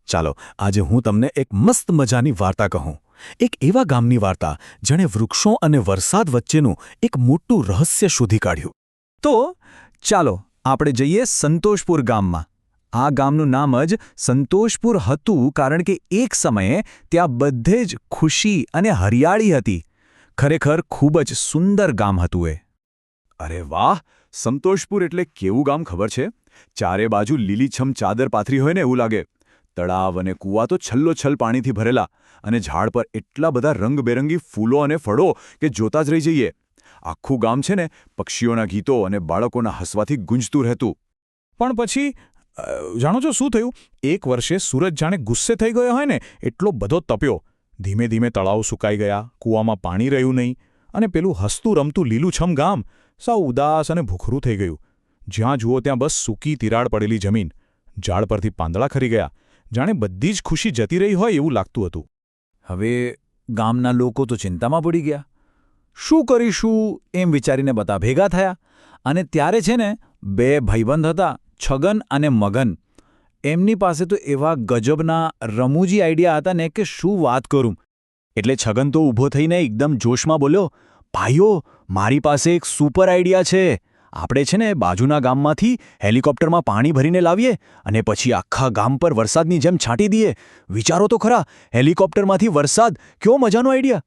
ચાલો આજે હું તમને એક મસ્ત મજાની વાર્તા કહું, એક એવા ગામની વાર્તા જેણે વૃક્ષો અને વરસાદ વચ્ચેનું એક મોટું રહસ્ય શોધી કાઢ્યું. તો ચાલો આપણે જઈએ સંતોષપુર ગામમાં. આ ગામનું નામ જ સંતોષપુર હતું કારણ કે એક સમયે ત્યાં બધે જ ખુશી અને હરિયાળી હતી. ખરેખર ખૂબ જ સુંદર ગામ હતું એ. અરે વાહ! સંતોષપુર એટલે કેવું ગામ ખબર છે? ચારે બાજુ લીલીછમ ચાદર પાથરી હોય ને એવું લાગે. તળાવ અને કૂવા તો છલ્લોછલ પાણીથી ભરેલા, અને ઝાડ પર એટલા બધા રંગબેરંગી ફૂલો અને ફળો કે જોતા જ રહી જઈએ. આખું ગામ છે ને પક્ષીઓના ગીતો અને બાળકોના હસવાથી ગુંજતું રહેતું. પણ પછી જાણો છો શું થયું? એક વર્ષે સૂરજ જાણે ગુસ્સે થઈ ગયો હોય ને એટલો બધો તપ્યો. ધીમે ધીમે તળાવ સુકાઈ ગયા, કૂવામાં પાણી રહ્યું નહીં, અને પેલું હસતું રમતું લીલુંછમ ગામ સાવ ઉદાસ અને ભૂખરું થઈ ગયું. જ્યાં જુઓ ત્યાં બસ સૂકી તિરાડ પડેલી જમીન, ઝાડ પરથી પાંદડા ખરી ગયા, જાણે બધી જ ખુશી જતી રહી હોય એવું લાગતું હતું. હવે ગામના લોકો તો ચિંતામાં પડી ગયા. શું કરીશું એમ વિચારીને બધા ભેગા થયા. અને ત્યારે છે ને બે ભાઈબંધ હતા, છગન અને મગન. એમની પાસે તો એવા ગજબના રમૂજી આઈડિયા હતા ને કે શું વાત કરું. એટલે છગન તો ઊભો થઈને એકદમ જોશમાં બોલ્યો, ભાઈઓ, મારી પાસે એક સુપર આઈડિયા છે. આપણે છે ને બાજુના ગામમાંથી હેલિકોપ્ટરમાં પાણી ભરીને લાવીએ અને પછી આખા ગામ પર વરસાદની જેમ છાંટી દઈએ. વિચારો તો ખરા, હેલિકોપ્ટરમાંથી વરસાદ, કેવો મજાનો આઈડિયા.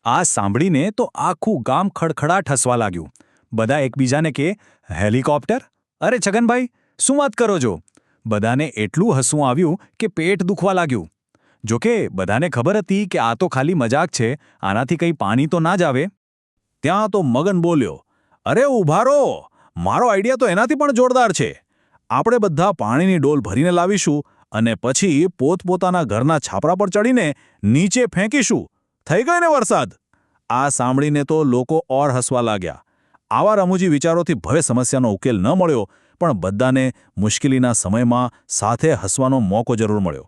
આ સાંભળીને તો આખું ગામ ખડખડાટ હસવા લાગ્યું. બધા એકબીજાને કે, હેલિકોપ્ટર? અરે છગનભાઈ, શું વાત કરો છો? બધાને એટલું હસવું આવ્યું કે પેટ દુખવા લાગ્યું. જોકે બધાને ખબર હતી કે આ તો ખાલી મજાક છે, આનાથી કંઈ પાણી તો ના જ આવે. ત્યાં તો મગન બોલ્યો, અરે ઊભા રહો, મારો આઈડિયા તો એનાથી પણ જોરદાર છે. આપણે બધા પાણીની ડોલ ભરીને લાવીશું અને પછી પોતપોતાના ઘરના છાપરા પર ચડીને નીચે ફેંકીશું. થઈ ગયો ને વરસાદ. આ સાંભળીને તો લોકો ઓર હસવા લાગ્યા. આવા રમૂજી વિચારોથી ભવે સમસ્યાનો ઉકેલ ન મળ્યો, પણ બધાને મુશ્કેલીના સમયમાં સાથે હસવાનો મોકો જરૂર મળ્યો.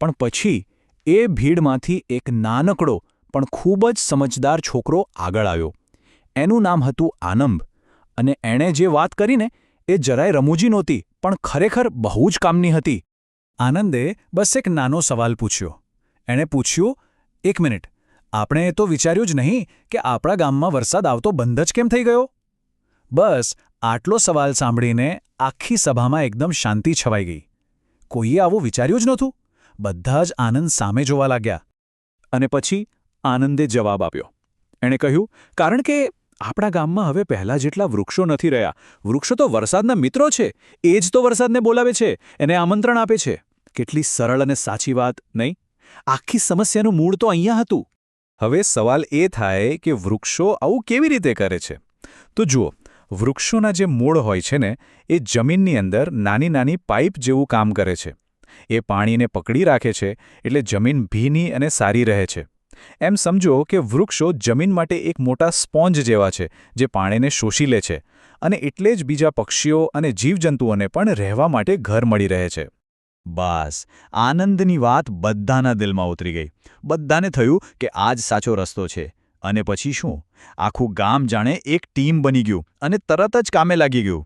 પણ પછી એ ભીડમાંથી એક નાનકડો પણ ખૂબ જ સમજદાર છોકરો આગળ આવ્યો. એનું નામ હતું આનંદ, અને એણે જે વાત કરીને એ જરાય રમૂજી નહોતી, પણ ખરેખર બહુ જ કામની હતી. આનંદે બસ એક નાનો સવાલ પૂછ્યો. એણે પૂછ્યું, એક મિનિટ, આપણે તો વિચાર્યું જ નહીં કે આપણા ગામમાં વરસાદ આવતો બંધ જ કેમ થઈ ગયો? બસ આટલો સવાલ સાંભળીને આખી સભામાં એકદમ શાંતિ છવાઈ ગઈ. કોઈએ આવું વિચાર્યું જ નહોતું. બધા જ આનંદ સામે જોવા લાગ્યા. અને પછી આનંદે જવાબ આપ્યો. એણે કહ્યું, કારણ કે આપણા ગામમાં હવે પહેલાં જેટલા વૃક્ષો નથી રહ્યા. વૃક્ષો તો વરસાદના મિત્રો છે. એ જ તો વરસાદને બોલાવે છે, એને આમંત્રણ આપે છે. કેટલી સરળ અને સાચી વાત, નહીં? આખી સમસ્યાનું મૂળ તો અહીંયા હતું. હવે સવાલ એ થાય કે વૃક્ષો આવું કેવી રીતે કરે છે? તો જુઓ, વૃક્ષોના જે મૂળ હોય છે ને, એ જમીનની અંદર નાની નાની પાઇપ જેવું કામ કરે છે. એ પાણીને પકડી રાખે છે, એટલે જમીન ભીની અને સારી રહે છે. એમ સમજો કે વૃક્ષો જમીન માટે એક મોટા સ્પોન્જ જેવા છે, જે પાણીને શોષી લે છે, અને એટલે જ બીજા પક્ષીઓ અને જીવજંતુઓને પણ રહેવા માટે ઘર મળી રહે છે. બસ આનંદની વાત બધાના દિલમાં ઉતરી ગઈ. બધાને થયું કે આ જ સાચો રસ્તો છે. અને પછી શું? આખું ગામ જાણે એક ટીમ બની ગયું અને તરત જ કામે લાગી ગયું.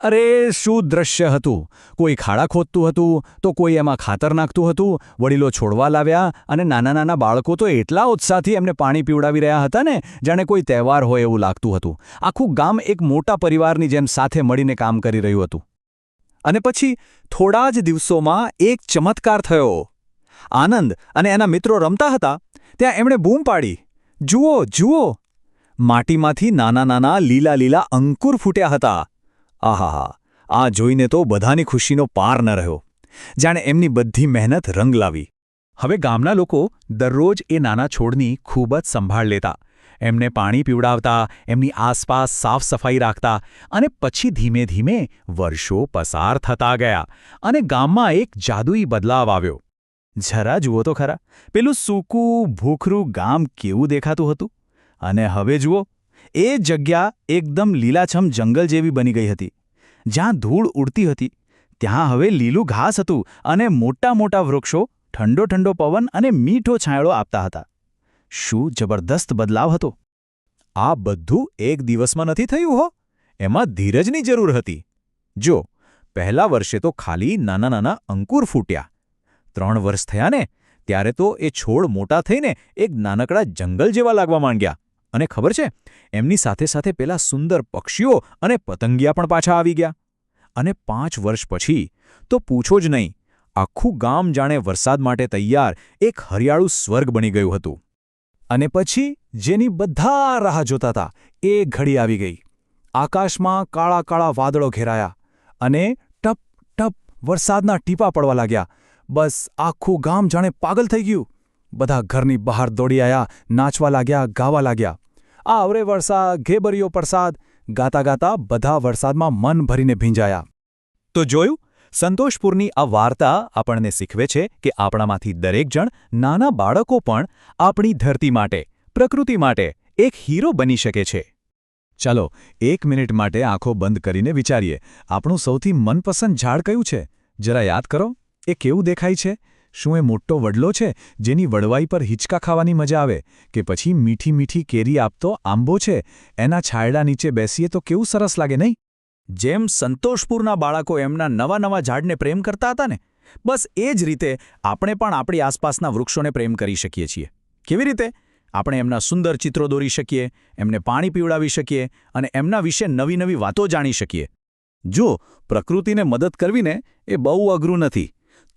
અરે શું દ્રશ્ય હતું! કોઈ ખાડા ખોદતું હતું, તો કોઈ એમાં ખાતર નાખતું હતું, વડીલો છોડવા લાવ્યા, અને નાના નાના બાળકો તો એટલા ઉત્સાહથી એમને પાણી પીવડાવી રહ્યા હતા ને, જાણે કોઈ તહેવાર હોય એવું લાગતું હતું. આખું ગામ એક મોટા પરિવારની જેમ સાથે મળીને કામ કરી રહ્યું હતું. અને પછી થોડા જ દિવસોમાં એક ચમત્કાર થયો. આનંદ અને એના મિત્રો રમતા હતા, ત્યાં એમણે બૂમ પાડી, જુઓ જુઓ! માટીમાંથી નાના નાના લીલા લીલા અંકુર ફૂટ્યા હતા. આહાહા! આ જોઈને તો બધાની ખુશીનો પાર ન રહ્યો. જાણે એમની બધી મહેનત રંગ લાવી. હવે ગામના લોકો દરરોજ એ નાના છોડની ખૂબ જ સંભાળ લેતા. એમને પાણી પીવડાવતા, એમની આસપાસ સાફ સફાઈ રાખતા, અને પછી ધીમે ધીમે વર્ષો પસાર થતા ગયા, અને ગામમાં એક જાદુઈ બદલાવ આવ્યો. જરા જુઓ તો ખરા, પેલું સૂકું ભૂખરું ગામ કેવું દેખાતું હતું, અને હવે જુઓ, એ જગ્યા એકદમ લીલાછમ જંગલ જેવી બની ગઈ હતી. જ્યાં ધૂળ ઉડતી હતી, ત્યાં હવે લીલું ઘાસ હતું, અને મોટા મોટા વૃક્ષો ઠંડો ઠંડો પવન અને મીઠો છાંયડો આપતા હતા. શું જબરદસ્ત બદલાવ હતો! આ બધું એક દિવસમાં નથી થયું હો. એમાં ધીરજની જરૂર હતી. જો પહેલા વર્ષે તો ખાલી નાના નાના અંકુર ફૂટ્યા. 3 વર્ષ થયા ને ત્યારે તો એ છોડ મોટા થઈને એક નાનકડા જંગલ જેવા લાગવા માંડ્યા. અને ખબર છે, એમની સાથે સાથે પેલા સુંદર પક્ષીઓ અને પતંગિયા પણ પાછા આવી ગયા. અને 5 વર્ષ પછી તો પૂછો જ નહીં, આખું ગામ જાણે વરસાદ માટે તૈયાર એક હરિયાળું સ્વર્ગ બની ગયું હતું. અને પછી જેની બધા રાહ જોતા હતા એ ઘડી આવી ગઈ. આકાશમાં કાળા કાળા વાદળો ઘેરાયા અને ટપ ટપ વરસાદના ટીપા પડવા લાગ્યા. બસ આખું ગામ જાણે પાગલ થઈ ગયું. બધા ઘરની બહાર દોડી આવ્યા, નાચવા લાગ્યા, ગાવા લાગ્યા. આ અવરે વરસાદ, ઘેબરિયો પ્રસાદ ગાતા ગાતા બધા વરસાદમાં મન ભરીને ભીંજાયા. તો જોયું, સંતોષપુરની આ વાર્તા આપણને શીખવે છે કે આપણામાંથી દરેક જણ, નાના બાળકો પણ આપણી ધરતી માટે, પ્રકૃતિ માટે એક હીરો બની શકે છે. ચાલો 1 મિનિટ માટે આંખો બંધ કરીને વિચારીએ, આપણું સૌથી મનપસંદ ઝાડ કયું છે? જરા યાદ કરો, એ કેવું દેખાય છે? શું એ મોટો વડલો છે જેની વડવાઈ પર હિંચકા ખાવાની મજા આવે? કે પછી મીઠી મીઠી કેરી આપતો આંબો છે, એના છાંયડા નીચે બેસીએ તો કેવું સરસ લાગે નહીં? જેમ સંતોષપુરના બાળકો એમના નવા નવા ઝાડને પ્રેમ કરતા હતા ને, બસ એ જ રીતે આપણે પણ આપણી આસપાસના વૃક્ષોને પ્રેમ કરી શકીએ છીએ. કેવી રીતે? આપણે એમના સુંદર ચિત્રો દોરી શકીએ, એમને પાણી પીવડાવી શકીએ અને એમના વિશે નવી નવી વાતો જાણી શકીએ. જો પ્રકૃતિને મદદ કરવીને એ બહુ અઘરું નથી.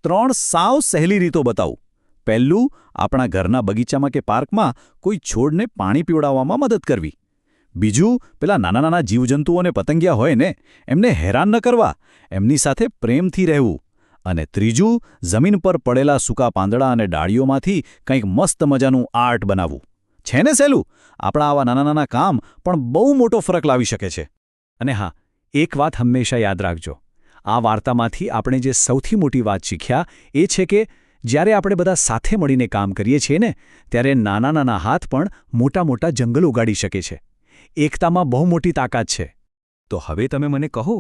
3 સાવ સહેલી રીતો બતાવું. પહેલું, આપણા ઘરના બગીચામાં કે પાર્કમાં કોઈ છોડને પાણી પીવડાવવામાં મદદ કરવી. બીજું, પેલા નાના નાના જીવજંતુઓને પતંગિયા હોય ને, એમને હેરાન ન કરવા, એમની સાથે પ્રેમથી રહેવું. અને ત્રીજું, જમીન પર પડેલા સૂકા પાંદડા અને ડાળીઓમાંથી કંઈક મસ્ત મજાનું આર્ટ બનાવવું. છે ને સહેલું? આપણા આવા નાના નાના કામ પણ બહુ મોટો ફરક લાવી શકે છે. અને હા, એક વાત હંમેશા યાદ રાખજો, આ વાર્તામાંથી આપણે જે સૌથી મોટી વાત શીખ્યા એ છે કે જ્યારે આપણે બધા સાથે મળીને કામ કરીએ છીએ ને, ત્યારે નાના નાના હાથ પણ મોટા મોટા જંગલ ઉગાડી શકે છે. એકતામાં બહુ મોટી તાકાત છે. તો હવે તમે મને કહો,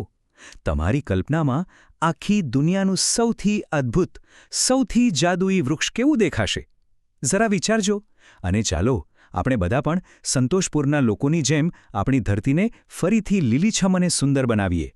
તમારી કલ્પનામાં આખી દુનિયાનું સૌથી અદ્ભુત, સૌથી જાદુઈ વૃક્ષ કેવું દેખાશે? જરા વિચારજો. અને ચાલો આપણે બધા પણ સંતોષપુરના લોકોની જેમ આપણી ધરતીને ફરીથી લીલીછમ અને સુંદર બનાવીએ.